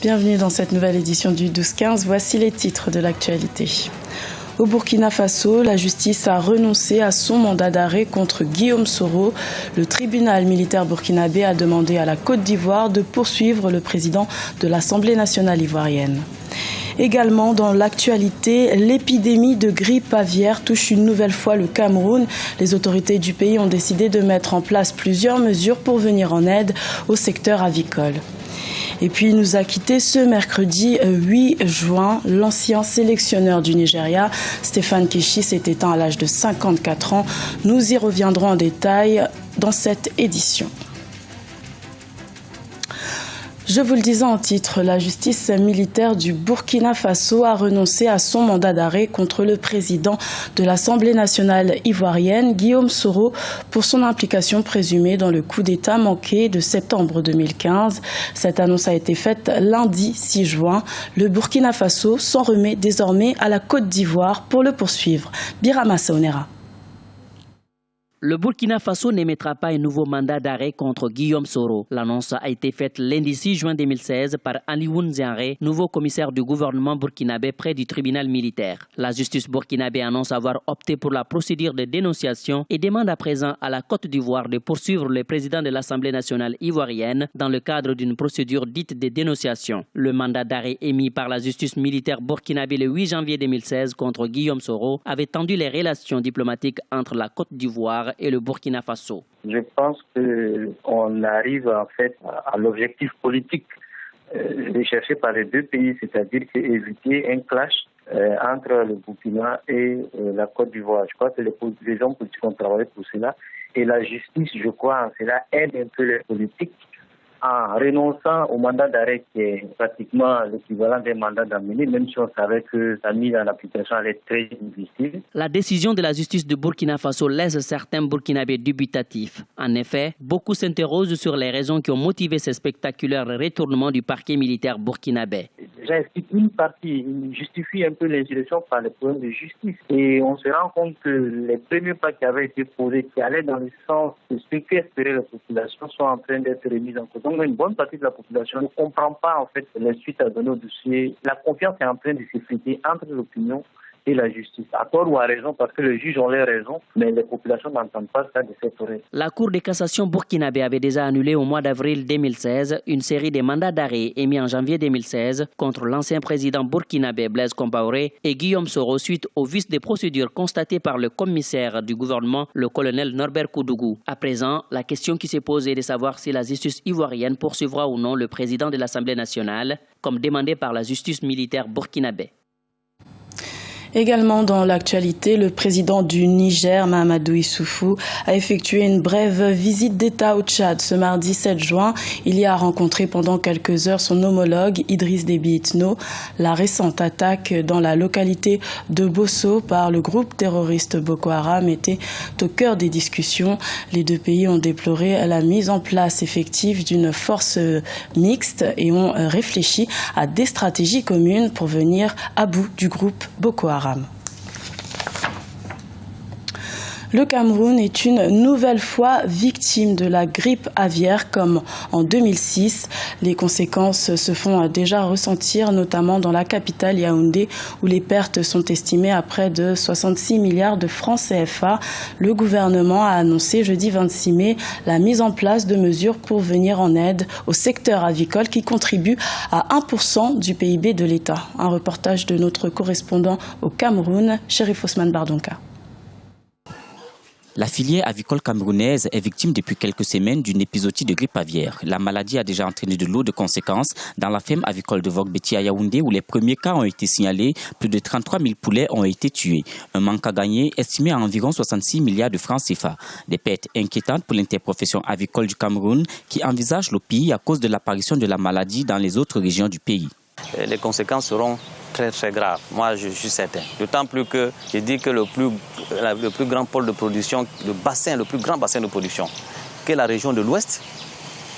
Bienvenue dans cette nouvelle édition du 12-15. Voici les titres de l'actualité. Au Burkina Faso, la justice a renoncé à son mandat d'arrêt contre Guillaume Soro. Le tribunal militaire burkinabé a demandé à la Côte d'Ivoire de poursuivre le président de l'Assemblée nationale ivoirienne. Également dans l'actualité, l'épidémie de grippe aviaire touche une nouvelle fois le Cameroun. Les autorités du pays ont décidé de mettre en place plusieurs mesures pour venir en aide au secteur avicole. Et puis il nous a quitté ce mercredi 8 juin. L'ancien sélectionneur du Nigeria, Stéphane Keshi, s'est éteint à l'âge de 54 ans. Nous y reviendrons en détail dans cette édition. Je vous le disais en titre, la justice militaire du Burkina Faso a renoncé à son mandat d'arrêt contre le président de l'Assemblée nationale ivoirienne, Guillaume Soro, pour son implication présumée dans le coup d'État manqué de septembre 2015. Cette annonce a été faite lundi 6 juin. Le Burkina Faso s'en remet désormais à la Côte d'Ivoire pour le poursuivre. Birama Saonera. Le Burkina Faso n'émettra pas un nouveau mandat d'arrêt contre Guillaume Soro. L'annonce a été faite lundi 6 juin 2016 par Alioune Zianré, nouveau commissaire du gouvernement burkinabé près du tribunal militaire. La justice burkinabé annonce avoir opté pour la procédure de dénonciation et demande à présent à la Côte d'Ivoire de poursuivre le président de l'Assemblée nationale ivoirienne dans le cadre d'une procédure dite de dénonciation. Le mandat d'arrêt émis par la justice militaire burkinabé le 8 janvier 2016 contre Guillaume Soro avait tendu les relations diplomatiques entre la Côte d'Ivoire et le Burkina Faso. Je pense qu'on arrive en fait à l'objectif politique recherché par les deux pays, c'est-à-dire éviter un clash entre le Burkina et la Côte d'Ivoire. Je crois que les hommes politiques ont travaillé pour cela et la justice, je crois, en cela aide un peu les politiques en renonçant au mandat d'arrêt qui est pratiquement l'équivalent d'un mandat d'amener, même si on savait que sa mise en application allait être très difficile. La décision de la justice du Burkina Faso laisse certains Burkinabés dubitatifs. En effet, beaucoup s'interrogent sur les raisons qui ont motivé ce spectaculaire retournement du parquet militaire burkinabé. Déjà, une partie justifie un peu l'insurrection par les problèmes de justice. Et on se rend compte que les premiers pas qui avaient été posés, qui allaient dans le sens de ce qu'espérait la population, sont en train d'être remis en cause. Donc, une bonne partie de la population ne comprend pas en fait les suites à donner au dossier. La confiance est en train de s'effriter entre l'opinion et la justice, à tort ou à raison, parce que les juges ont les raisons, mais les populations n'entendent pas ça de cette oreille. La Cour de cassation burkinabé avait déjà annulé au mois d'avril 2016 une série de mandats d'arrêt émis en janvier 2016 contre l'ancien président burkinabé Blaise Compaoré et Guillaume Soro suite au vice des procédures constatées par le commissaire du gouvernement, le colonel Norbert Koudougou. À présent, la question qui s'est posée est de savoir si la justice ivoirienne poursuivra ou non le président de l'Assemblée nationale, comme demandé par la justice militaire burkinabé. Également dans l'actualité, le président du Niger, Mahamadou Issoufou, a effectué une brève visite d'État au Tchad ce mardi 7 juin. Il y a rencontré pendant quelques heures son homologue Idriss Déby Itno. La récente attaque dans la localité de Bosso par le groupe terroriste Boko Haram était au cœur des discussions. Les deux pays ont déploré la mise en place effective d'une force mixte et ont réfléchi à des stratégies communes pour venir à bout du groupe Boko Haram. Le Cameroun est une nouvelle fois victime de la grippe aviaire comme en 2006. Les conséquences se font déjà ressentir, notamment dans la capitale Yaoundé, où les pertes sont estimées à près de 66 milliards de francs CFA. Le gouvernement a annoncé jeudi 26 mai la mise en place de mesures pour venir en aide au secteur avicole qui contribue à 1% du PIB de l'État. Un reportage de notre correspondant au Cameroun, Chérif Ousmane Bardonka. La filière avicole camerounaise est victime depuis quelques semaines d'une épizootie de grippe aviaire. La maladie a déjà entraîné de lourdes conséquences dans la ferme avicole de Vogbeti à Yaoundé où les premiers cas ont été signalés. Plus de 33 000 poulets ont été tués. Un manque à gagner estimé à environ 66 milliards de francs CFA. Des pertes inquiétantes pour l'interprofession avicole du Cameroun qui envisage le pays à cause de l'apparition de la maladie dans les autres régions du pays. Les conséquences seront très graves. Moi, je suis certain. D'autant plus que je dis que le plus grand pôle de production, le plus grand bassin de production, que la région de l'Ouest,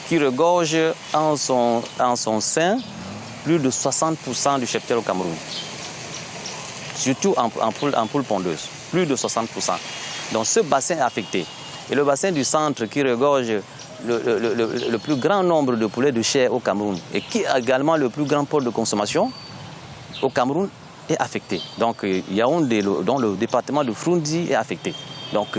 qui regorge en son sein plus de 60% du cheptel au Cameroun. Surtout en poule pondeuse, plus de 60%. Donc ce bassin est affecté. Et le bassin du centre qui regorge le plus grand nombre de poulets de chair au Cameroun et qui a également le plus grand pôle de consommation au Cameroun est affecté. Donc Yaoundé, dont le département de Froundi est affecté. Donc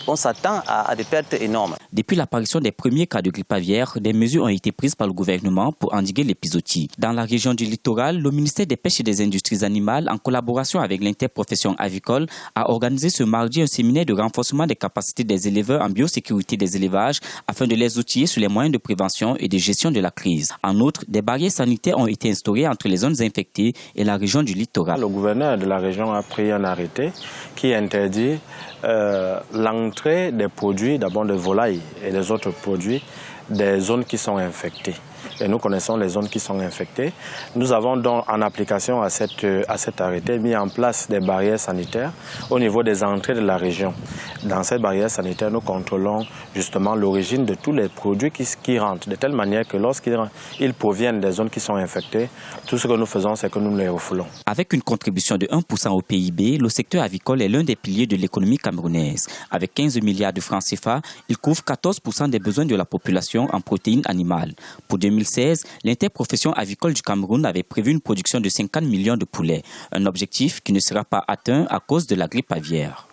on s'attend à des pertes énormes. Depuis l'apparition des premiers cas de grippe aviaire, des mesures ont été prises par le gouvernement pour endiguer l'épizootie. Dans la région du littoral, le ministère des Pêches et des Industries animales, en collaboration avec l'interprofession avicole, a organisé ce mardi un séminaire de renforcement des capacités des éleveurs en biosécurité des élevages afin de les outiller sur les moyens de prévention et de gestion de la crise. En outre, des barrières sanitaires ont été instaurées entre les zones infectées et la région du littoral. Le gouverneur de la région a pris un arrêté qui interdit l'entrée des produits, d'abord de volailles et des autres produits, des zones qui sont infectées. Et nous connaissons les zones qui sont infectées. Nous avons donc, en application à cet arrêté, mis en place des barrières sanitaires au niveau des entrées de la région. Dans ces barrières sanitaires, nous contrôlons justement l'origine de tous les produits qui rentrent, de telle manière que lorsqu'ils proviennent des zones qui sont infectées, tout ce que nous faisons, c'est que nous les refoulons. Avec une contribution de 1% au PIB, le secteur avicole est l'un des piliers de l'économie camerounaise. Avec 15 milliards de francs CFA, il couvre 14% des besoins de la population en protéines animales. Pour 2016, l'interprofession avicole du Cameroun avait prévu une production de 50 millions de poulets, un objectif qui ne sera pas atteint à cause de la grippe aviaire.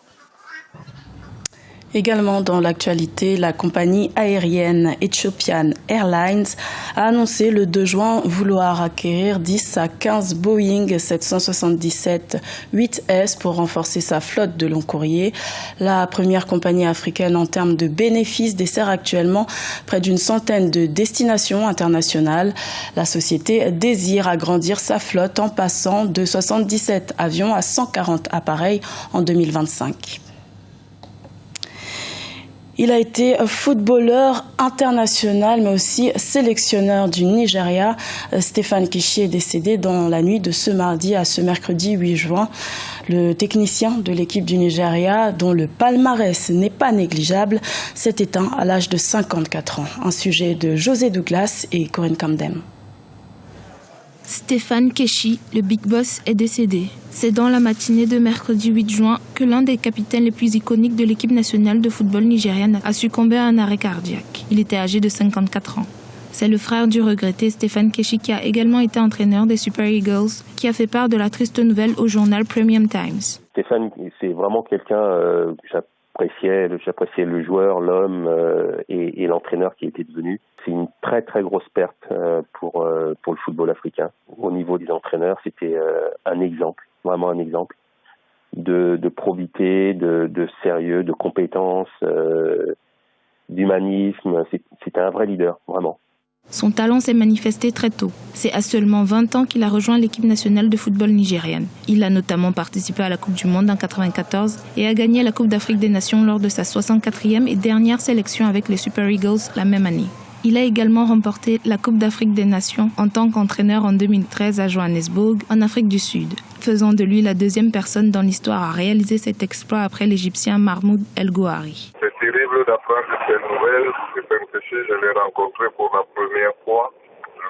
Également dans l'actualité, la compagnie aérienne Ethiopian Airlines a annoncé le 2 juin vouloir acquérir 10 à 15 Boeing 777-8S pour renforcer sa flotte de long courrier. La première compagnie africaine en termes de bénéfices dessert actuellement près d'une centaine de destinations internationales. La société désire agrandir sa flotte en passant de 77 avions à 140 appareils en 2025. Il a été footballeur international, mais aussi sélectionneur du Nigeria. Stéphane Keshi est décédé dans la nuit de ce mardi à ce mercredi 8 juin. Le technicien de l'équipe du Nigeria, dont le palmarès n'est pas négligeable, s'est éteint à l'âge de 54 ans. Un sujet de José Douglas et Corinne Camden. Stéphane Keshi, le Big Boss, est décédé. C'est dans la matinée de mercredi 8 juin que l'un des capitaines les plus iconiques de l'équipe nationale de football nigériane a succombé à un arrêt cardiaque. Il était âgé de 54 ans. C'est le frère du regretté Stéphane Keshi qui a également été entraîneur des Super Eagles, qui a fait part de la triste nouvelle au journal Premium Times. Stéphane, c'est vraiment quelqu'un que j'appréciais le joueur, l'homme et l'entraîneur qui était devenu. C'est une très très grosse perte pour le football africain. Au niveau des entraîneurs, c'était un exemple, vraiment un exemple de probité, de sérieux, de compétence, d'humanisme. C'était un vrai leader, vraiment. Son talent s'est manifesté très tôt. C'est à seulement 20 ans qu'il a rejoint l'équipe nationale de football nigériane. Il a notamment participé à la Coupe du Monde en 1994 et a gagné la Coupe d'Afrique des Nations lors de sa 64e et dernière sélection avec les Super Eagles la même année. Il a également remporté la Coupe d'Afrique des Nations en tant qu'entraîneur en 2013 à Johannesburg, en Afrique du Sud, faisant de lui la deuxième personne dans l'histoire à réaliser cet exploit après l'Égyptien Mahmoud El Gouari. C'est terrible d'apprendre cette nouvelle. Stéphane Keshi, je l'ai rencontré pour la première fois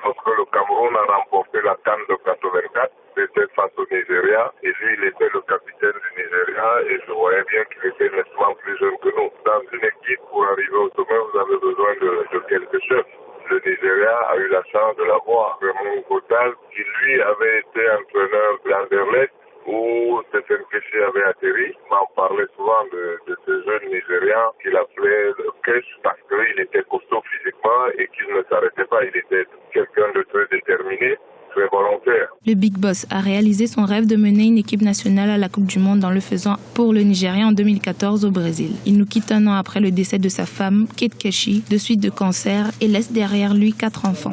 lorsque le Cameroun a remporté la CAN de 84. C'était face au Nigeria et lui, il était le capitaine du Nigeria et je voyais bien qu'il était nettement plus jeune que nous. Dans une équipe, pour arriver au sommet, vous avez besoin de quelques chefs. Le Nigeria a eu la chance de l'avoir. Vraiment Kotal, qui lui avait été entraîneur de l'Anderlecht, où Stéphane Keshi avait atterri. On parlait souvent de ce jeune Nigérian qu'il appelait le Kesh parce qu'il était costaud physiquement et qu'il ne s'arrêtait pas. Il était quelqu'un de très déterminé, très volontaire. Le Big Boss a réalisé son rêve de mener une équipe nationale à la Coupe du Monde en le faisant pour le Nigeria en 2014 au Brésil. Il nous quitte un an après le décès de sa femme, Kate Keshi, de suite de cancer et laisse derrière lui 4 enfants.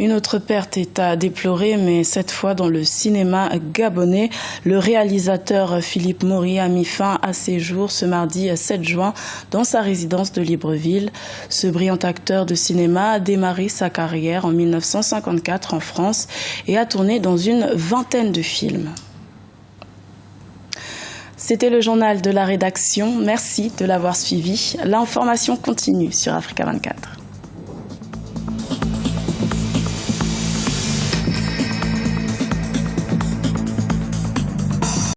Une autre perte est à déplorer, mais cette fois dans le cinéma gabonais. Le réalisateur Philippe Maury a mis fin à ses jours ce mardi 7 juin dans sa résidence de Libreville. Ce brillant acteur de cinéma a démarré sa carrière en 1954 en France et a tourné dans une vingtaine de films. C'était le journal de la rédaction. Merci de l'avoir suivi. L'information continue sur Africa 24.